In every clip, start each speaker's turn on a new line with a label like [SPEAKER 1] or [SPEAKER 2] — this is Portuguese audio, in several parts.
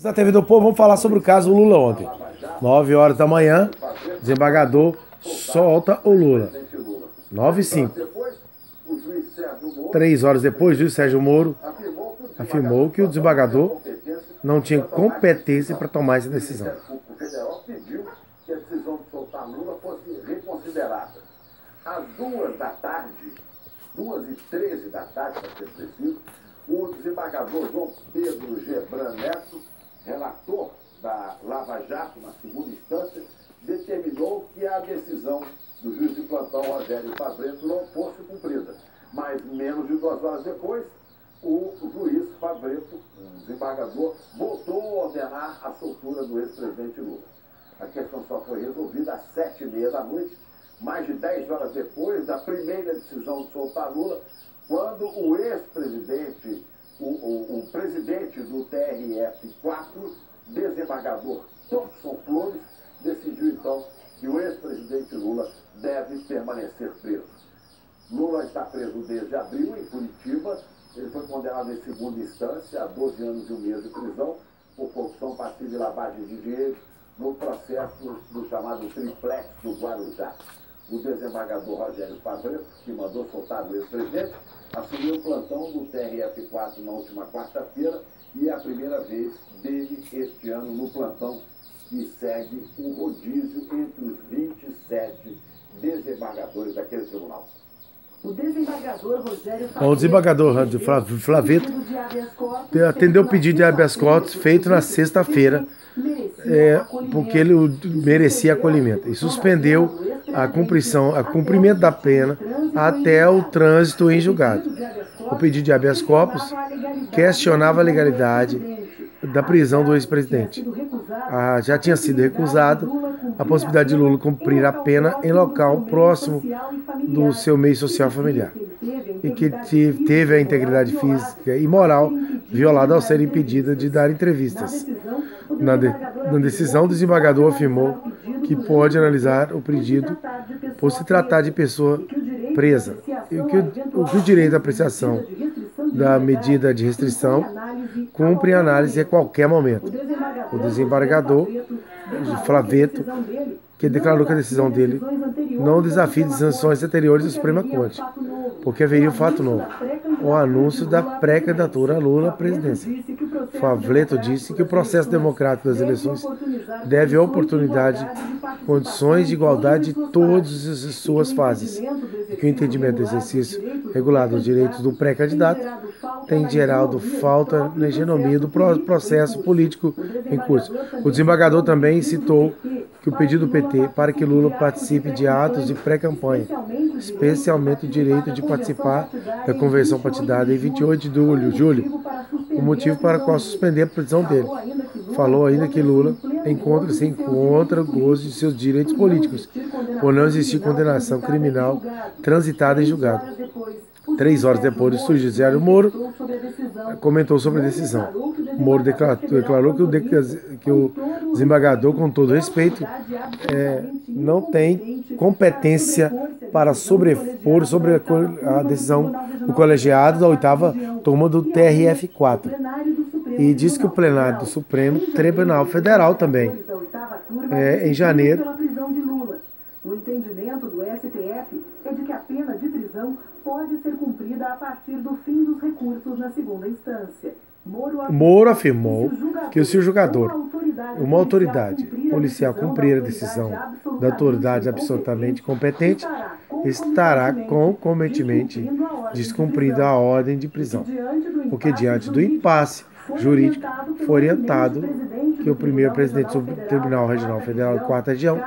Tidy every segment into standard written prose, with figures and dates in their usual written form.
[SPEAKER 1] Da TV do Povo, vamos falar sobre o caso Lula ontem. 9 horas da manhã, desembargador solta o Lula. 9h05. 3 horas depois, o juiz Sérgio Moro afirmou que o desembargador não tinha competência para tomar essa decisão.
[SPEAKER 2] O federal pediu que a decisão de soltar Lula fosse reconsiderada. Às 2 da tarde, 2h13 da tarde, para ser preciso, o desembargador João Pedro Gebran Neto, relator da Lava Jato na segunda instância, determinou que a decisão do juiz de plantão Rogério Favreto não fosse cumprida. Mas menos de 2 horas depois, o juiz Favreto, o desembargador, voltou a ordenar a soltura do ex-presidente Lula. A questão só foi resolvida às 7h30 da noite, mais de 10 horas depois da primeira decisão de soltar Lula, quando o ex-presidente, o presidente do TRF4, desembargador Thompson Flores, decidiu então que o ex-presidente Lula deve permanecer preso. Lula está preso desde abril em Curitiba. Ele foi condenado em segunda instância a 12 anos e 1 mês de prisão por corrupção passiva e lavagem de dinheiro no processo do chamado triplex do Guarujá. O desembargador Rogério Favreto, que mandou soltar o ex-presidente, assumiu o plantão do TRF4 na última quarta-feira e é a primeira vez dele este ano no plantão, que segue um rodízio entre os 27 desembargadores daquele tribunal.
[SPEAKER 3] O desembargador Rogério
[SPEAKER 1] O desembargador Favreto atendeu o pedido de habeas corpus feito na sexta-feira, porque ele merecia acolhimento, e suspendeu a cumprimento da pena até o trânsito em julgado. O pedido de habeas corpus questionava a legalidade da prisão do ex-presidente. Já tinha sido recusado a possibilidade de Lula cumprir a pena em local próximo do seu meio social familiar, e que teve a integridade física e moral violada ao ser impedida de dar entrevistas. Na decisão, o desembargador afirmou que pode analisar o pedido por se tratar de pessoa presa, e que o direito de apreciação da medida de restrição cumpre análise a qualquer momento. O desembargador Favreto, que declarou que a decisão dele não desafia decisões anteriores da Suprema Corte, porque haveria um fato novo: o anúncio da pré-candidatura a Lula à presidência. Favreto disse que o processo democrático das eleições deve oportunidade, condições de igualdade de todas as suas fases, e que o entendimento do exercício regulado dos direitos do pré-candidato tem gerado falta na hegemonia do processo político em curso. O desembargador também citou que o pedido do PT para que Lula participe de atos de pré-campanha, especialmente o direito de participar da convenção partidária em 28 de julho, o motivo para o qual suspender a prisão dele. Falou ainda que Lula se encontra gozo de seus direitos políticos, por não existir condenação criminal transitada em julgado. 3 horas depois, o judiciário Moro comentou sobre a decisão. Moro declarou que o desembargador, com todo respeito, não tem competência para sobrepor sobre a decisão do colegiado da 8ª turma do TRF4. E disse que o plenário do Supremo Tribunal Federal também, em janeiro.
[SPEAKER 3] O entendimento do STF é de que a pena de prisão pode ser cumprida a partir do fim dos recursos na segunda instância.
[SPEAKER 1] Moro afirmou que se o julgador, uma autoridade policial, cumprir a decisão da autoridade absolutamente competente, estará concomitantemente descumprida a ordem de prisão, porque diante do impasse jurídico foi orientado que o primeiro presidente do Tribunal Regional Federal da 4ª Região,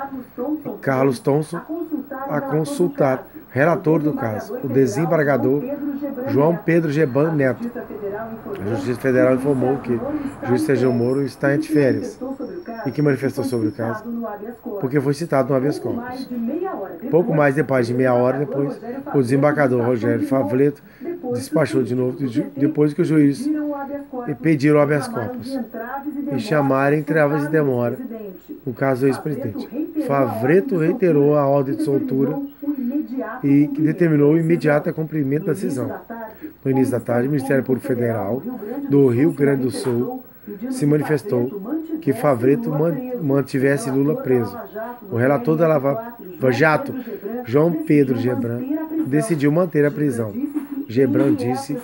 [SPEAKER 1] Carlos Thompson, a consultar relator do caso, o desembargador João Pedro Gebran Neto. A Justiça Federal informou que o juiz Sérgio Moro está entre férias e que manifestou sobre o caso porque foi citado no habeas corpus. Pouco mais depois de meia hora depois, o desembargador Rogério Favreto despachou de novo, depois que o juiz pediram o habeas corpus e chamaram travas de demora no caso do ex-presidente. Favreto reiterou a ordem de soltura e que determinou o imediato cumprimento da decisão. No início da tarde, o Ministério Público Federal do Rio Grande do Sul se manifestou que Favreto mantivesse Lula preso. O relator da Lava Jato, João Pedro Gebran, decidiu manter a prisão. Gebran disse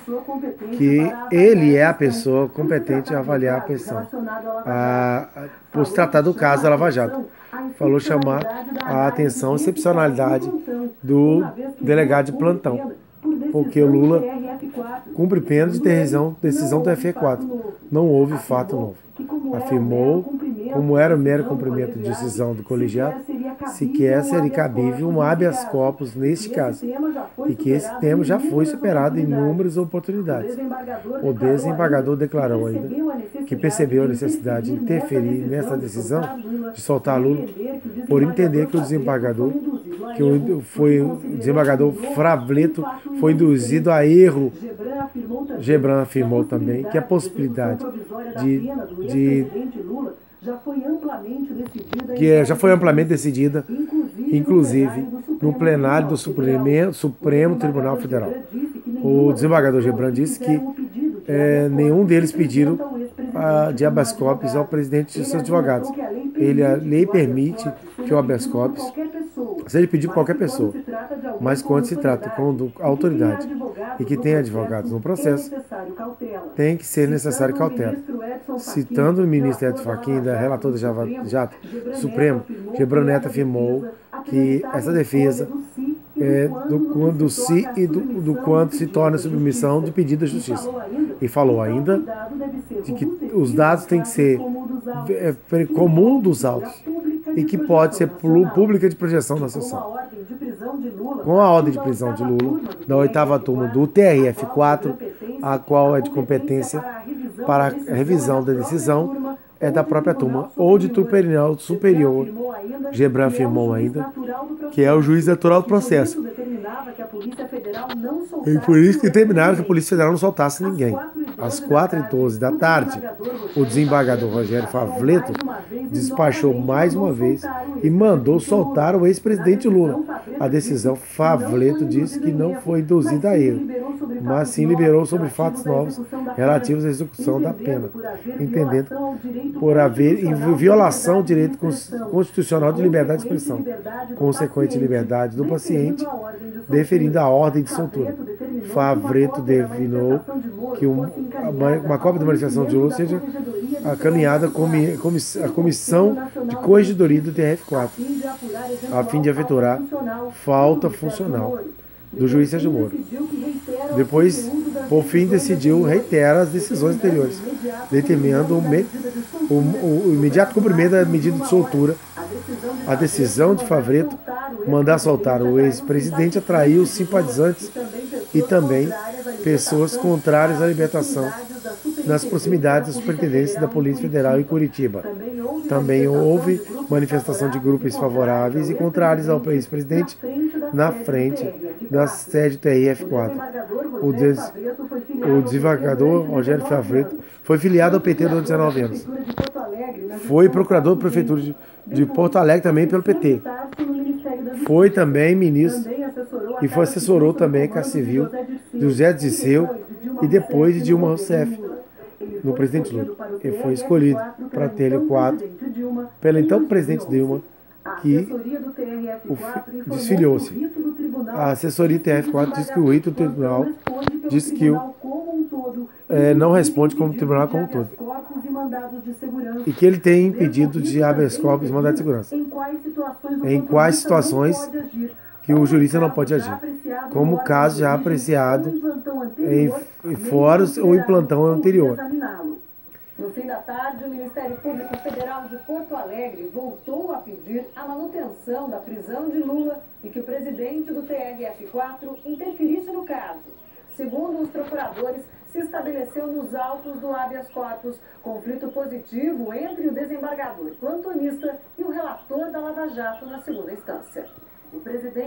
[SPEAKER 1] que ele é a pessoa competente a avaliar a pensão, por se tratar do caso da Lava Jato. Falou chamar a atenção a excepcionalidade do delegado de plantão, porque o Lula cumpre pena de ter decisão do TRF4. Não houve fato novo. Afirmou, como era o mero cumprimento de decisão do colegiado, sequer seria cabível um habeas corpus neste caso, e que esse tema já foi superado em inúmeras oportunidades. O desembargador declarou ainda que percebeu a necessidade de interferir nessa decisão de soltar Lula, por entender que o desembargador Favreto foi induzido a erro. Gebran afirmou também que a possibilidade já foi amplamente decidida, inclusive no plenário do Supremo Tribunal Federal. O desembargador Gebran disse que nenhum deles pediram de habeas corpus ao presidente e seus advogados. A lei permite que o habeas corpus seja pedido por qualquer pessoa, mas quando se trata com autoridade e que tem advogados no processo, tem que ser necessário cautela. Citando o ministro Edson Fachin, relator da Lava Jato Supremo, Gebran Neto afirmou que essa defesa do se e do quanto se torna submissão do pedido da justiça. E falou ainda de que os dados têm que ser comum dos autos e que pode ser pública de projeção na sessão. Com a ordem de prisão de Lula, da 8ª turma do TRF4, a qual é de competência para a revisão da decisão, é da própria turma ou de tribunal superior. Gebran afirmou ainda que é o juiz natural do processo. E por isso que determinaram que a Polícia Federal não soltasse ninguém. Às 4h12 da tarde, o desembargador Rogério Favreto despachou mais uma vez e mandou soltar o ex-presidente Lula. A decisão, Favreto disse que não foi induzida a erro, mas sim liberou sobre fatos novos relativos à execução da pena, entendendo por haver violação do direito constitucional de liberdade de expressão, consequente liberdade do paciente, deferindo a ordem de soltura. Favreto determinou que uma cópia da manifestação de Lula seja caminhada à comissão de corregedoria do TRF4, a fim de efetuar falta funcional do juiz Sérgio Moro. Depois, por fim, reitera as decisões anteriores, determinando o imediato cumprimento da medida de soltura. A decisão de Favreto mandar soltar o ex-presidente atraiu simpatizantes e também pessoas contrárias à libertação nas proximidades da Superintendência da Polícia Federal em Curitiba. Também houve manifestação de grupos favoráveis e contrários ao ex-presidente na frente da sede do TRF4. O desembargador Rogério Favreto foi filiado ao PT durante 19 anos. Foi procurador da Prefeitura de Porto Alegre também pelo PT. Foi também ministro e assessorou também a Casa Civil de José Dirceu e depois de Dilma Rousseff no presidente Lula. Ele foi escolhido para ter o quadro pela então presidente Dilma, que desfiliou-se. A assessoria do TRF4 diz que o rito do tribunal diz que não responde como o tribunal como um todo. E que ele tem impedido de habeas corpus e mandado de segurança. Em quais situações que o jurista não pode agir, como o caso já apreciado em fóruns ou em plantão anterior.
[SPEAKER 3] No fim da tarde, o Ministério Público Federal de Porto Alegre voltou a pedir a manutenção da prisão de Lula e que o presidente do TRF4 interferisse no caso. Segundo os procuradores, se estabeleceu nos autos do habeas corpus conflito positivo entre o desembargador plantonista e o relator da Lava Jato na segunda instância.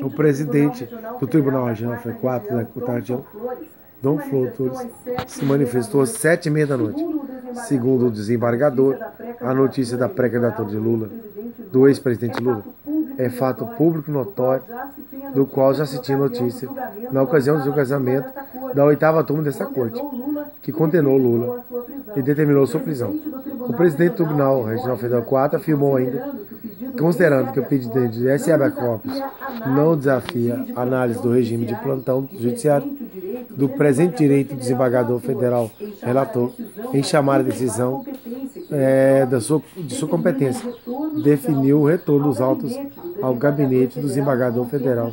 [SPEAKER 3] O
[SPEAKER 1] presidente do Tribunal Regional FE4, Dom Flores, se manifestou às 7h30 da noite. Segundo o desembargador, a notícia da pré-candidatura de Lula, do ex-presidente Lula, é fato público notório, do qual já se tinha notícia na ocasião do julgamento da 8ª turma dessa corte, que condenou Lula e determinou sua prisão. presidente do Tribunal Regional Federal 4 afirmou ainda, considerando que o pedido de S. habeas corpus não desafia a análise do regime de plantão do judiciário, do presente direito do desembargador federal relator em chamar a decisão de sua competência, definiu o retorno dos autos ao gabinete do desembargador federal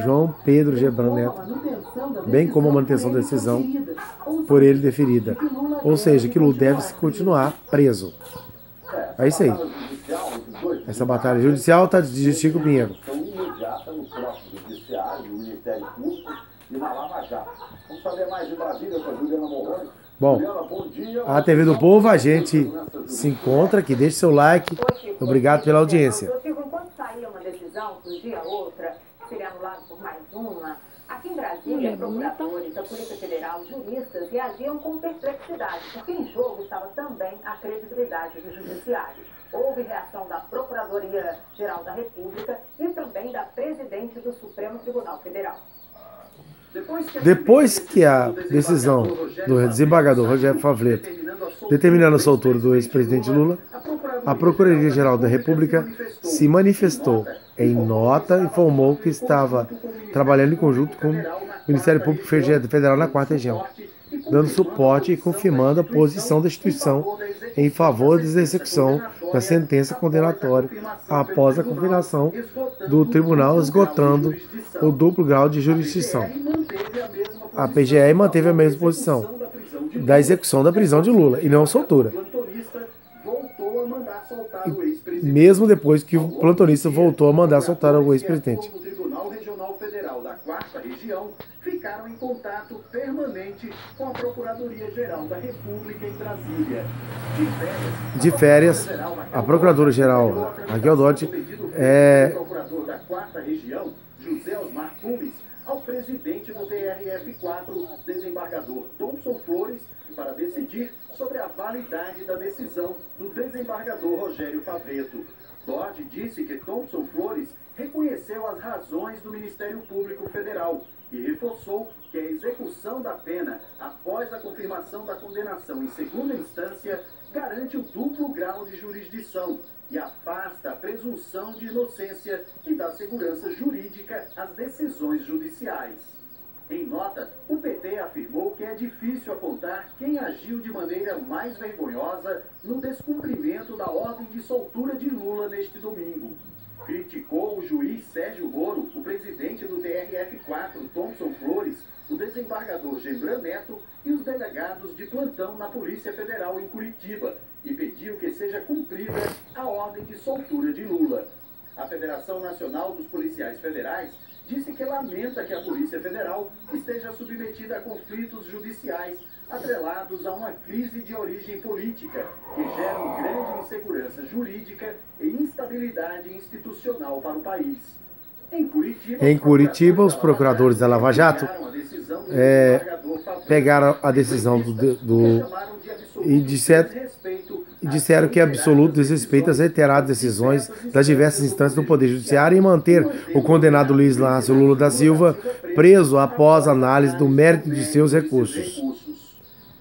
[SPEAKER 1] João Pedro Gebran Neto, bem como a manutenção da decisão por ele deferida, ou seja, que Lula deve continuar preso. É isso aí. Essa batalha judicial está de Chico Pinheiro.
[SPEAKER 2] Imediata no próprio judiciário, no Ministério Público e na Lava Jato. Vamos saber mais de Brasília com a Juliana Morrone.
[SPEAKER 1] Bom, a TV do Povo, a gente se encontra aqui. Deixe seu like. Obrigado pela audiência.
[SPEAKER 3] Quando saía uma decisão, surgia outra, seria anulado por mais uma. Aqui em Brasília, procuradores da Polícia Federal, juristas, reagiam com perplexidade, porque em jogo estava também a credibilidade do Judiciário. Houve reação da Procuradoria-Geral da República e também da presidente do Supremo Tribunal Federal.
[SPEAKER 1] Depois que a decisão do desembargador Rogério Favreto determinando a soltura do ex-presidente Lula, a Procuradoria-Geral da República se manifestou em nota e informou que estava trabalhando em conjunto com o Ministério Público Federal na 4ª Região, dando suporte e confirmando a posição da instituição em favor da execução da sentença condenatória após a confirmação do tribunal, esgotando o duplo grau de jurisdição. A PGR manteve a mesma posição da execução da prisão de Lula e não a soltura, mesmo depois que o plantonista voltou a mandar soltar o ex-presidente.
[SPEAKER 2] O Tribunal Regional Federal da 4ª Região ficaram em contato permanente com a Procuradoria-Geral da República em Brasília.
[SPEAKER 1] De férias, a Procuradora-Geral Raquel Dodge
[SPEAKER 2] o procurador da 4ª Região, José Osmar Cumes, ao presidente do TRF4, desembargador Thompson Flores, para decidir sobre a validade da decisão do desembargador Rogério Favreto. Dodge disse que Thompson Flores reconheceu as razões do Ministério Público Federal e reforçou que a execução da pena após a confirmação da condenação em segunda instância garante o duplo grau de jurisdição e afasta a presunção de inocência e dá segurança jurídica às decisões judiciais. Em nota, o PT afirmou que é difícil apontar quem agiu de maneira mais vergonhosa no descumprimento da ordem de soltura de Lula neste domingo. Criticou o juiz Sérgio Moro, o presidente do TRF4, Thompson Flores, o desembargador Gebran Neto e os delegados de plantão na Polícia Federal em Curitiba e pediu que seja cumprida a ordem de soltura de Lula. A Federação Nacional dos Policiais Federais disse que lamenta que a Polícia Federal esteja submetida a conflitos judiciais atrelados a uma crise de origem política que geram grande insegurança jurídica e instabilidade institucional para o país. Em Curitiba,
[SPEAKER 1] os procuradores da Lava Jato pegaram a decisão e disseram que é absoluto desrespeito às reiteradas decisões das diversas instâncias do Poder Judiciário em manter o condenado Luiz Inácio Lula da Silva preso após análise do mérito de seus recursos.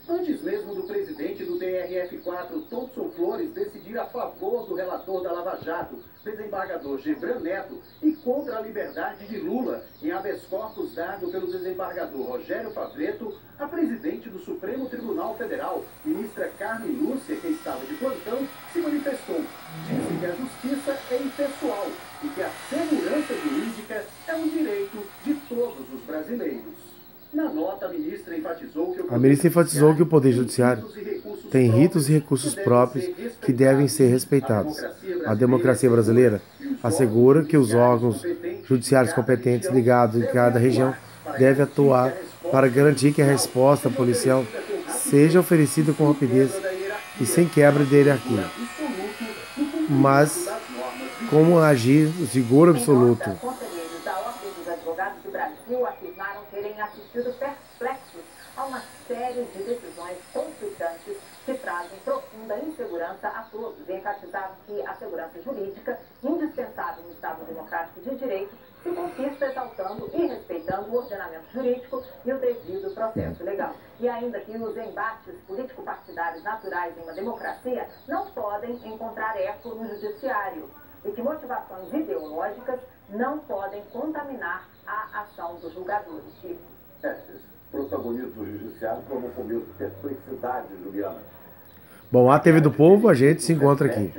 [SPEAKER 2] Antes mesmo do presidente do TRF4, Thompson Flores, decidir a favor do relator da Lava Jato, desembargador Gebran Neto, e contra a liberdade de Lula em habeas corpus dado pelo desembargador Rogério Favreto, a presidente do Supremo Tribunal Federal, ministra Carmen Lúcia, que estava de plantão, se manifestou. Disse que a justiça é impessoal e que a segurança jurídica é um direito de todos os brasileiros. Na nota, a ministra enfatizou que o Poder Judiciário
[SPEAKER 1] tem ritos e recursos próprios que devem ser respeitados. A democracia brasileira assegura que os órgãos judiciários competentes ligados em cada região devem atuar para garantir que a resposta policial seja oferecida com rapidez e sem quebra de hierarquia, mas com agir vigor absoluto.
[SPEAKER 3] Conselheiros da Ordem dos Advogados do Brasil afirmaram terem assistido perplexos a uma série de decisões conflitantes que trazem profunda insegurança a todos e enfatizaram que a segurança jurídica, indispensável no Estado democrático de direito, se conquista exaltando e respeitando o ordenamento jurídico e o devido processo legal. E ainda que os embates político-partidários naturais em uma democracia não podem encontrar eco no judiciário e que motivações ideológicas não podem contaminar a ação dos julgadores.
[SPEAKER 2] Esse protagonismo do judiciário como o começo de perplexidade, Juliana.
[SPEAKER 1] Bom, a TV do Povo, a gente se encontra aqui.